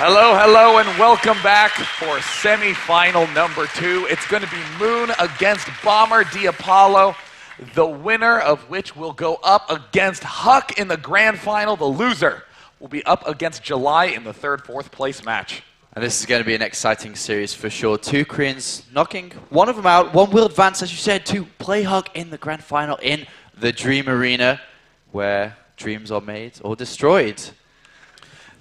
Hello, hello, and welcome back for semi-final number 2. It's going to be Moon against Bomber Apollo, the winner of which will go up against Huck in the grand final. The loser will be up against July in the third, fourth place match. And this is going to be an exciting series for sure. Two Koreans knocking one of them out. One will advance, as you said, to play Huck in the grand final in the Dream Arena, where dreams are made or destroyed.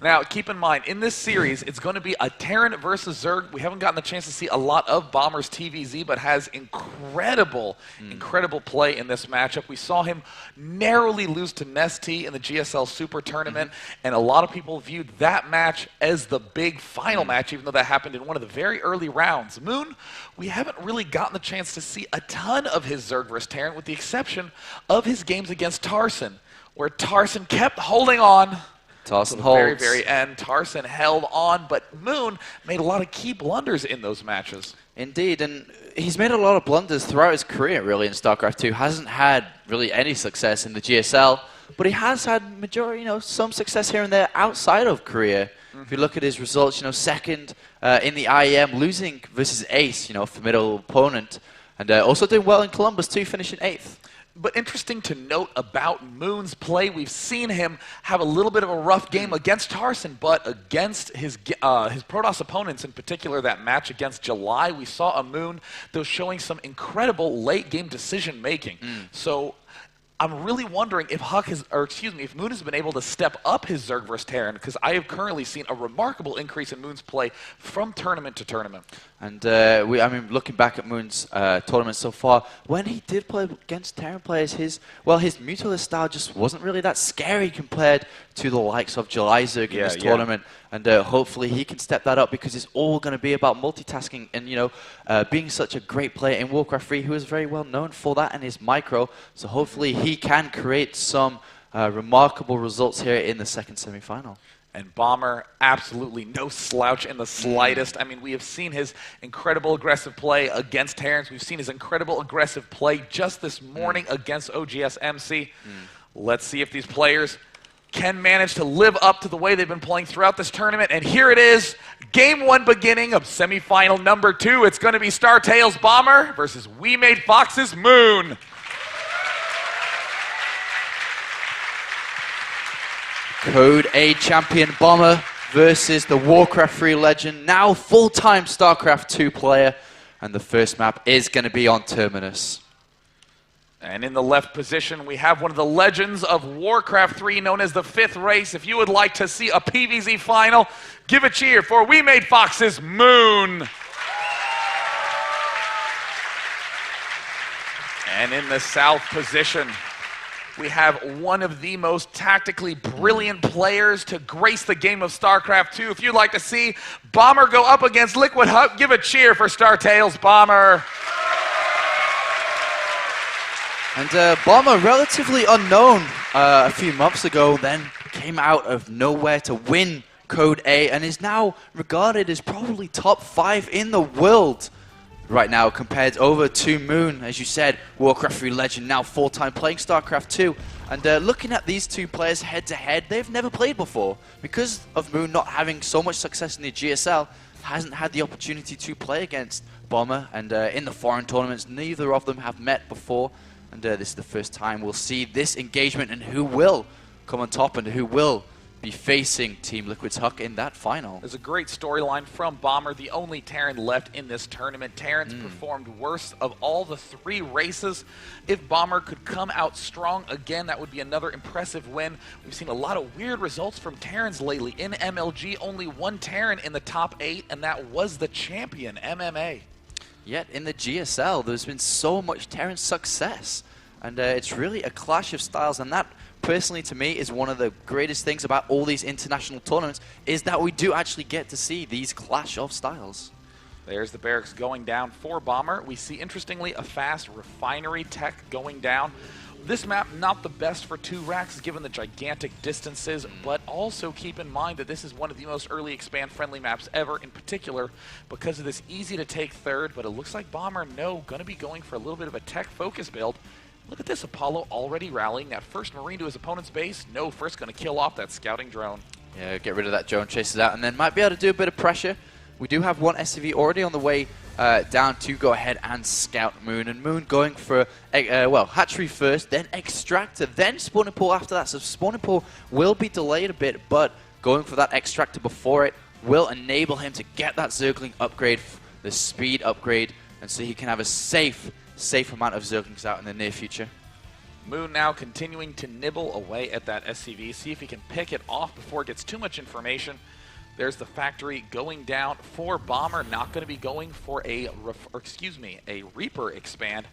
Now, keep in mind, in this series, it's going to be a Terran versus Zerg. We haven't gotten a chance to see a lot of Bomber's TVZ, but has incredible play in this matchup. We saw him narrowly lose to Nesty in the GSL Super Tournament, and a lot of people viewed that match as the big final match, even though that happened in one of the very early rounds. Moon, we haven't really gotten the chance to see a ton of his Zerg versus Terran, with the exception of his games against Tarson, where Tarson kept holding on. Tarson holds. Very end, Tarson held on, but Moon made a lot of key blunders in those matches. Indeed, and he's made a lot of blunders throughout his career, really, in StarCraft 2. Hasn't had really any success in the GSL, but he has had majority, some success here and there outside of Korea. If you look at his results, second in the IEM, losing versus Ace, formidable opponent, and also doing well in Columbus too, finishing 8th. But interesting to note about Moon's play, we've seen him have a little bit of a rough game against Tarson, but against his Protoss opponents, in particular that match against July, we saw a Moon that was showing some incredible late-game decision-making. So I'm really wondering if if Moon has been able to step up his Zerg vs. Terran, because I have currently seen a remarkable increase in Moon's play from tournament to tournament. And looking back at Moon's tournament so far, when he did play against Terran players, his Mutalist style just wasn't really that scary compared to the likes of July Zerg in this tournament. And hopefully he can step that up, because it's all going to be about multitasking and being such a great player in Warcraft 3, who is very well known for that and his micro. So hopefully he can create some remarkable results here in the second semi-final. And Bomber, absolutely no slouch in the slightest. I mean, we have seen his incredible aggressive play against Terrans. We've seen his incredible aggressive play just this morning against OGS MC. Let's see if these players can manage to live up to the way they've been playing throughout this tournament. And here it is, Game 1 beginning of semifinal number 2. It's going to be StarTale's Bomber versus We Made Fox's Moon. Code A champion Bomber versus the Warcraft 3 legend, now full-time StarCraft 2 player. And the first map is going to be on Terminus. And in the left position, we have one of the legends of Warcraft 3, known as the 5th Race. If you would like to see a PVZ final, give a cheer for We Made Fox's Moon. And in the south position, we have one of the most tactically brilliant players to grace the game of StarCraft 2. If you'd like to see Bomber go up against Liquid Huck, give a cheer for StarTale's Bomber. And Bomber, relatively unknown a few months ago, then came out of nowhere to win Code A and is now regarded as probably top 5 in the world right now, compared over to Moon, as you said, Warcraft 3 legend, now full-time playing StarCraft 2. And looking at these two players head-to-head, they've never played before. Because of Moon not having so much success in the GSL, hasn't had the opportunity to play against Bomber, and in the foreign tournaments, neither of them have met before. And this is the first time we'll see this engagement and who will come on top and who will be facing Team Liquid's Huck in that final. There's a great storyline from Bomber, the only Terran left in this tournament. Terrans performed worst of all the 3 races. If Bomber could come out strong again, that would be another impressive win. We've seen a lot of weird results from Terrans lately. In MLG, only 1 Terran in the top 8, and that was the champion, MMA. Yet in the GSL, there's been so much Terran success. And it's really a clash of styles, and that personally to me is one of the greatest things about all these international tournaments, is that we do actually get to see these clash of styles. There's the barracks going down for Bomber. We see, interestingly, a fast refinery tech going down. This map, not the best for 2 racks given the gigantic distances, but also keep in mind that this is one of the most early expand friendly maps ever, in particular because of this easy to take third, but it looks like Bomber, going to be going for a little bit of a tech focus build. Look at this, Apollo already rallying that first Marine to his opponent's base. First going to kill off that scouting drone. Yeah, get rid of that drone, chases out, and then might be able to do a bit of pressure. We do have one SCV already on the way down to go ahead and scout Moon. And Moon going for, well, hatchery first, then extractor, then spawning pool after that. So spawning pool will be delayed a bit, but going for that extractor before it will enable him to get that Zergling upgrade, the speed upgrade, and so he can have a safe amount of Zerglings out in the near future. Moon now continuing to nibble away at that SCV, see if he can pick it off before it gets too much information. There's the factory going down for Bomber, not going to be going for a Reaper expand.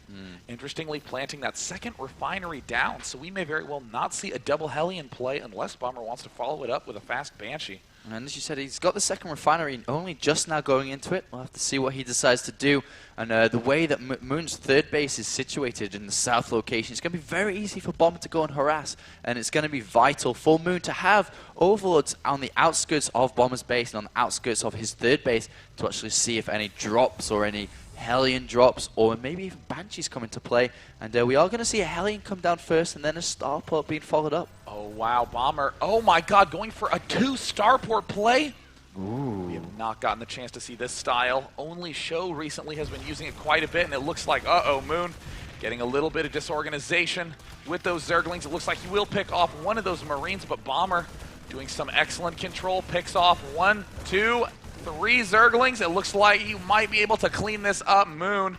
Interestingly, planting that second refinery down, so we may very well not see a double heli in play unless Bomber wants to follow it up with a fast Banshee. And as you said, he's got the second refinery only just now going into it. We'll have to see what he decides to do. And the way that Moon's third base is situated in the south location, it's going to be very easy for Bomber to go and harass. And it's going to be vital for Moon to have overlords on the outskirts of Bomber's base and on the outskirts of his third base to actually see if any drops or any Hellion drops or maybe even Banshees come into play. And we are going to see a Hellion come down first and then a Starport being followed up. Oh, wow, Bomber. Oh, my God, going for a 2 Starport play? Ooh. We have not gotten the chance to see this style. Only Show recently has been using it quite a bit, and it looks like, uh-oh, Moon getting a little bit of disorganization with those Zerglings. It looks like he will pick off one of those Marines, but Bomber doing some excellent control, picks off 1, 2, 3 Zerglings. It looks like he might be able to clean this up. Moon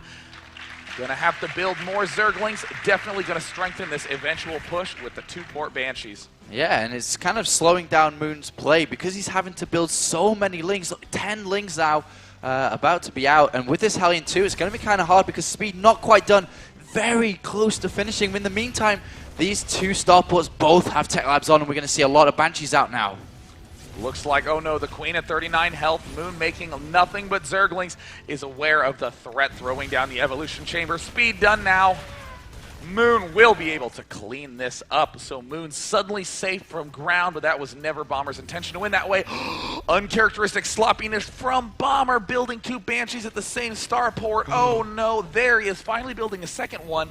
gonna have to build more Zerglings. Definitely gonna strengthen this eventual push with the 2 Port Banshees. Yeah, and it's kind of slowing down Moon's play because he's having to build so many Lings. Look, 10 Lings now about to be out. And with this Hellion 2, it's going to be kind of hard because speed not quite done. Very close to finishing. In the meantime, these 2 Starports both have Tech Labs on, and we're going to see a lot of Banshees out now. Looks like, oh no, the Queen at 39 health. Moon making nothing but Zerglings, is aware of the threat, throwing down the Evolution Chamber. Speed done now. Moon will be able to clean this up. So Moon suddenly safe from ground, but that was never Bomber's intention to win that way. Uncharacteristic sloppiness from Bomber, building 2 Banshees at the same starport. Oh no, there he is, finally building a second one.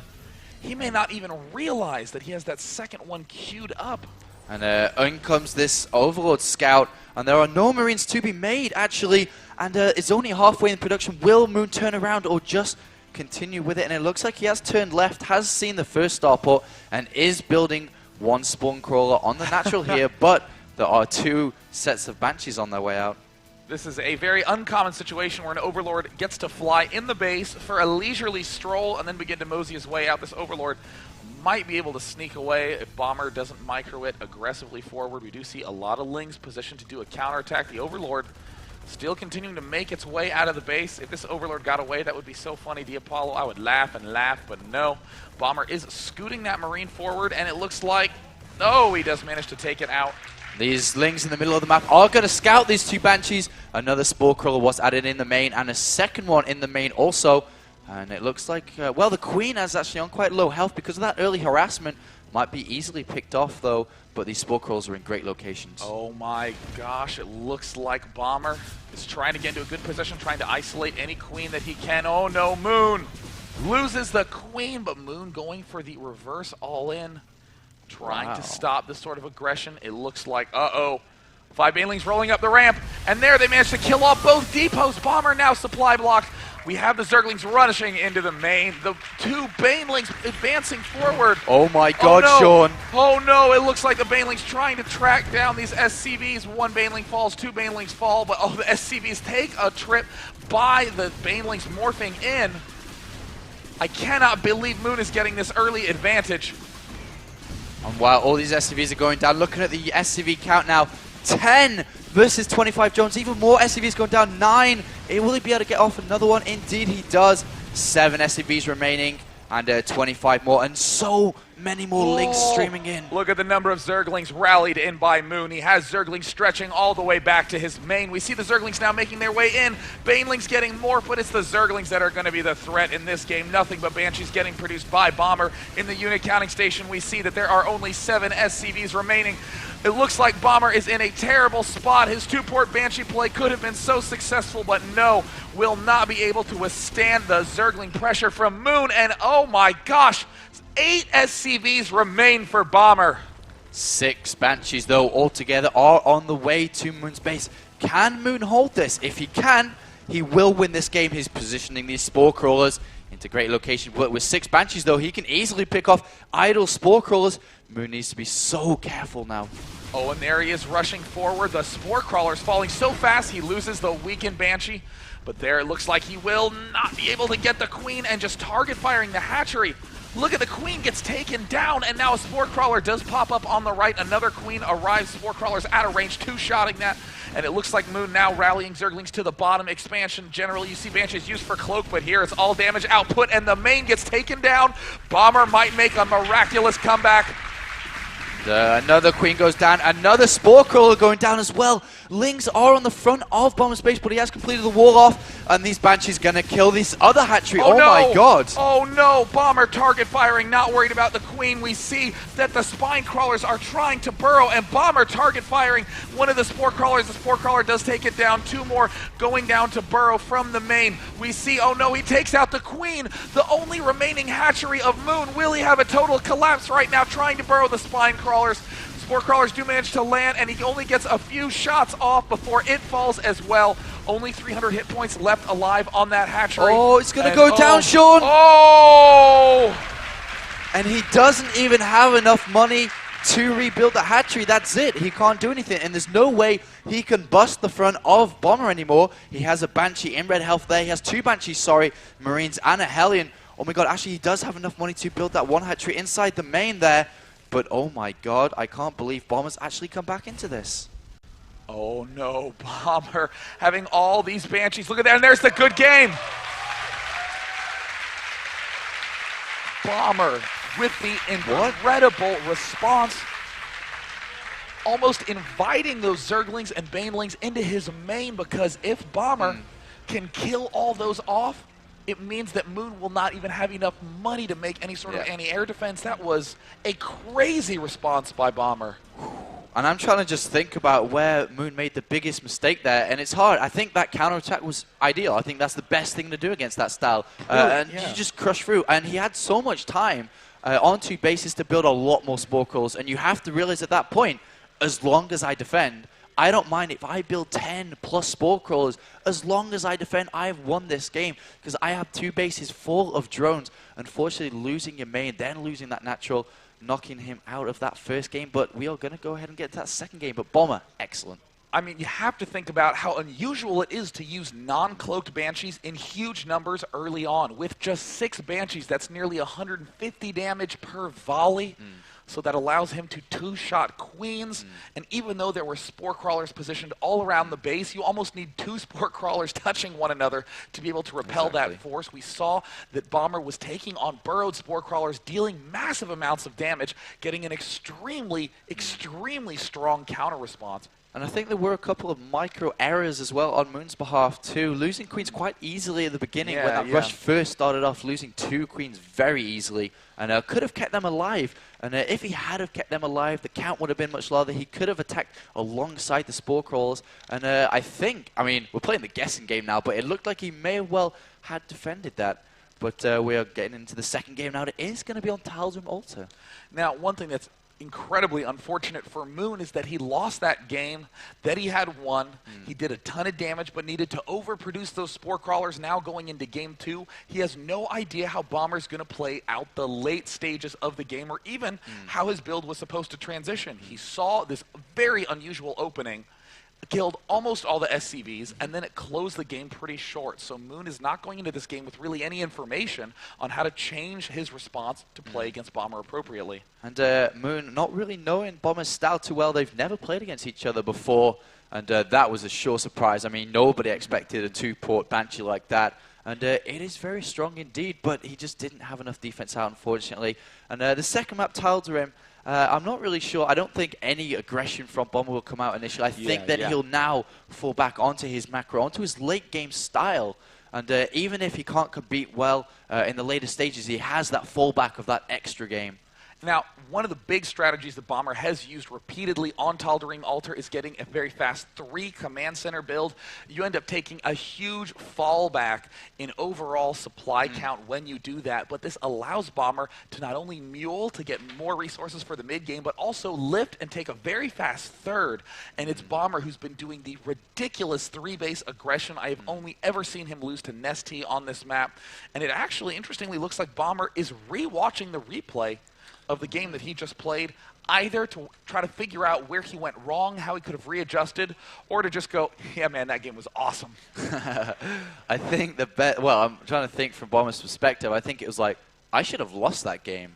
He may not even realize that he has that second one queued up. And in comes this Overlord Scout, and there are no Marines to be made, actually, and it's only halfway in production. Will Moon turn around or just continue with it? And it looks like he has turned left, has seen the first starport, and is building 1 spawn crawler on the natural here, but there are 2 sets of Banshees on their way out. This is a very uncommon situation where an Overlord gets to fly in the base for a leisurely stroll and then begin to mosey his way out. This Overlord might be able to sneak away if Bomber doesn't micro it aggressively forward. We do see a lot of Lings positioned to do a counterattack. The Overlord still continuing to make its way out of the base. If this Overlord got away, that would be so funny. Apollo, I would laugh and laugh, but no. Bomber is scooting that Marine forward, and it looks like, oh, he does manage to take it out. These Lings in the middle of the map are going to scout these 2 Banshees. Another Spore Crawler was added in the main, and a second one in the main also. And it looks like, well, the Queen is actually on quite low health because of that early harassment. Might be easily picked off, though, but these Spore Crawlers are in great locations. Oh my gosh, it looks like Bomber is trying to get into a good position, trying to isolate any Queen that he can. Oh no, Moon loses the Queen, but Moon going for the reverse all-in, trying to stop this sort of aggression. It looks like, uh-oh, 5 Banelings rolling up the ramp, and there they managed to kill off both depots. Bomber now supply blocked. We have the Zerglings rushing into the main. The 2 Banelings advancing forward. Oh my god, oh no. Sean. Oh no, it looks like the Banelings trying to track down these SCVs. 1 Baneling falls, 2 Banelings fall, but oh, the SCVs take a trip by the Banelings morphing in. I cannot believe Moon is getting this early advantage. And while all these SCVs are going down, looking at the SCV count now, 10 versus 25 drones, even more SCVs going down, 9. Will he be able to get off another one? Indeed he does. 7 SCVs remaining, and 25 more, and so many more Lings streaming in. Look at the number of Zerglings rallied in by Moon. He has Zerglings stretching all the way back to his main. We see the Zerglings now making their way in. Banelings getting more, but it's the Zerglings that are going to be the threat in this game. Nothing but Banshees getting produced by Bomber. In the unit counting station, we see that there are only 7 SCVs remaining. It looks like Bomber is in a terrible spot. His 2-port Banshee play could have been so successful, but no, will not be able to withstand the Zergling pressure from Moon. And oh my gosh, 8 SCVs remain for Bomber. 6 Banshees, though, altogether are on the way to Moon's base. Can Moon hold this? If he can, he will win this game. He's positioning these Spore Crawlers into great location. But with 6 Banshees, though, he can easily pick off idle Spore Crawlers. Moon needs to be so careful now. Oh, and there he is rushing forward. The Spore Crawler's falling so fast he loses the weakened Banshee. But there it looks like he will not be able to get the Queen and just target firing the hatchery. Look at the Queen gets taken down, and now a Spore Crawler does pop up on the right. Another Queen arrives. Spore Crawler's out of range, 2-shotting that. And it looks like Moon now rallying Zerglings to the bottom. Expansion, generally you see Banshees used for cloak, but here it's all damage output, and the main gets taken down. Bomber might make a miraculous comeback. Another Queen goes down. Another Spore Crawler going down as well. Lings are on the front of Bomber's base, but he has completed the wall off. And these Banshees going to kill this other hatchery. Oh no. My god. Oh no, Bomber target firing, not worried about the Queen. We see that the Spine Crawlers are trying to burrow, and Bomber target firing one of the Spore Crawlers. The Spore Crawler does take it down. 2 more going down to burrow from the main. We see, oh no, he takes out the Queen. The only remaining hatchery of Moon. Will he have a total collapse right now trying to burrow the Spine Crawlers? Spore Crawlers do manage to land, and he only gets a few shots off before it falls as well. Only 300 hit points left alive on that hatchery. Oh, it's going to go down, Sean. Oh! And he doesn't even have enough money to rebuild the hatchery. That's it. He can't do anything, and there's no way he can bust the front of Bomber anymore. He has a Banshee in red health there. He has 2 Banshees, sorry, Marines and a Hellion. Oh my god, actually he does have enough money to build that 1 hatchery inside the main there. But oh my god, I can't believe Bomber's actually come back into this. Oh no, Bomber having all these Banshees. Look at that, and there's the good game. Bomber with the incredible response. Almost inviting those Zerglings and Banelings into his main, because if Bomber can kill all those off, it means that Moon will not even have enough money to make any sort of anti-air defense. That was a crazy response by Bomber. And I'm trying to just think about where Moon made the biggest mistake there, and it's hard. I think that counterattack was ideal. I think that's the best thing to do against that style. And you just crush through. And he had so much time on 2 bases to build a lot more Spore Crawlers, and you have to realize at that point, as long as I defend, I don't mind if I build 10 plus Spore Crawlers. As long as I defend, I've won this game, because I have 2 bases full of drones. Unfortunately, losing your main, then losing that natural, knocking him out of that first game. But we are going to go ahead and get to that second game. But Bomber, excellent. I mean, you have to think about how unusual it is to use non-cloaked Banshees in huge numbers early on. With just 6 Banshees, that's nearly 150 damage per volley. So that allows him to 2-shot Queens. And even though there were Spore Crawlers positioned all around the base, you almost need 2 Spore Crawlers touching one another to be able to repel that force. We saw that Bomber was taking on burrowed Spore Crawlers, dealing massive amounts of damage, getting an extremely, extremely strong counter response. And I think there were a couple of micro errors as well on Moon's behalf too. Losing Queens quite easily at the beginning when that rush first started off, losing 2 Queens very easily. And could have kept them alive. And if he had have kept them alive, the count would have been much larger. He could have attacked alongside the Spore Crawlers. And I mean, we're playing the guessing game now, but it looked like he may have well had defended that. But we are getting into the second game now. It is going to be on Talisman Altar. Now, one thing that's incredibly unfortunate for Moon is that he lost that game that he had won. He did a ton of damage but needed to overproduce those Spore Crawlers. Now going into game 2, he has no idea how Bomber's going to play out the late stages of the game, or even how his build was supposed to transition. He saw this very unusual opening, killed almost all the SCVs, and then it closed the game pretty short. So Moon is not going into this game with really any information on how to change his response to play against Bomber appropriately. And Moon not really knowing Bomber's style too well. They've never played against each other before, and that was a sure surprise. I mean, nobody expected a 2-port Banshee like that. And it is very strong indeed, but he just didn't have enough defense out, unfortunately. And the second map tiled to him. I'm not really sure. I don't think any aggression from Bomber will come out initially. I think that he'll now fall back onto his macro, onto his late game style. And even if he can't compete well in the later stages, he has that fallback of that extra game. Now, one of the big strategies that Bomber has used repeatedly on Tal'Darim Altar is getting a very fast 3 command center build. You end up taking a huge fallback in overall supply count when you do that, but this allows Bomber to not only mule to get more resources for the mid game, but also lift and take a very fast third. And it's Bomber who's been doing the ridiculous 3-base aggression. I have only ever seen him lose to Nesty on this map. And it actually, interestingly, looks like Bomber is re-watching the replay of the game that he just played, either to try to figure out where he went wrong, how he could have readjusted, or to just go, yeah, man, that game was awesome. I think well, I'm trying to think from Bomber's perspective. I think it was like, I should have lost that game.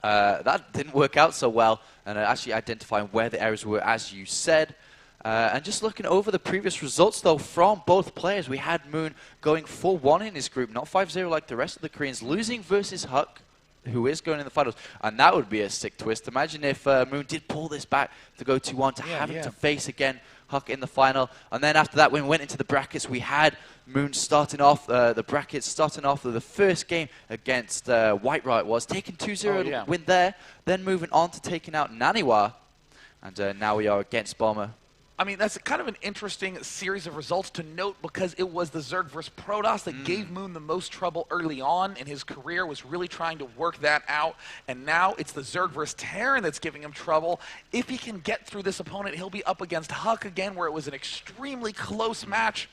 That didn't work out so well, and actually identifying where the errors were, as you said. And just looking over the previous results, though, from both players, we had Moon going 4-1 in his group, not 5-0 like the rest of the Koreans, losing versus Huck, who is going in the finals. And that would be a sick twist. Imagine if Moon did pull this back to go 2-1, to having to face again Huck in the final. And then after that, when we went into the brackets, we had Moon starting off the brackets, starting off with the first game against White Riot was, taking 2-0 win there, then moving on to taking out Naniwa. And now we are against Bomber. I mean, that's kind of an interesting series of results to note because it was the Zerg versus Protoss that gave Moon the most trouble early on in his career, was really trying to work that out. And now it's the Zerg versus Terran that's giving him trouble. If he can get through this opponent, he'll be up against Huck again, where it was an extremely close match.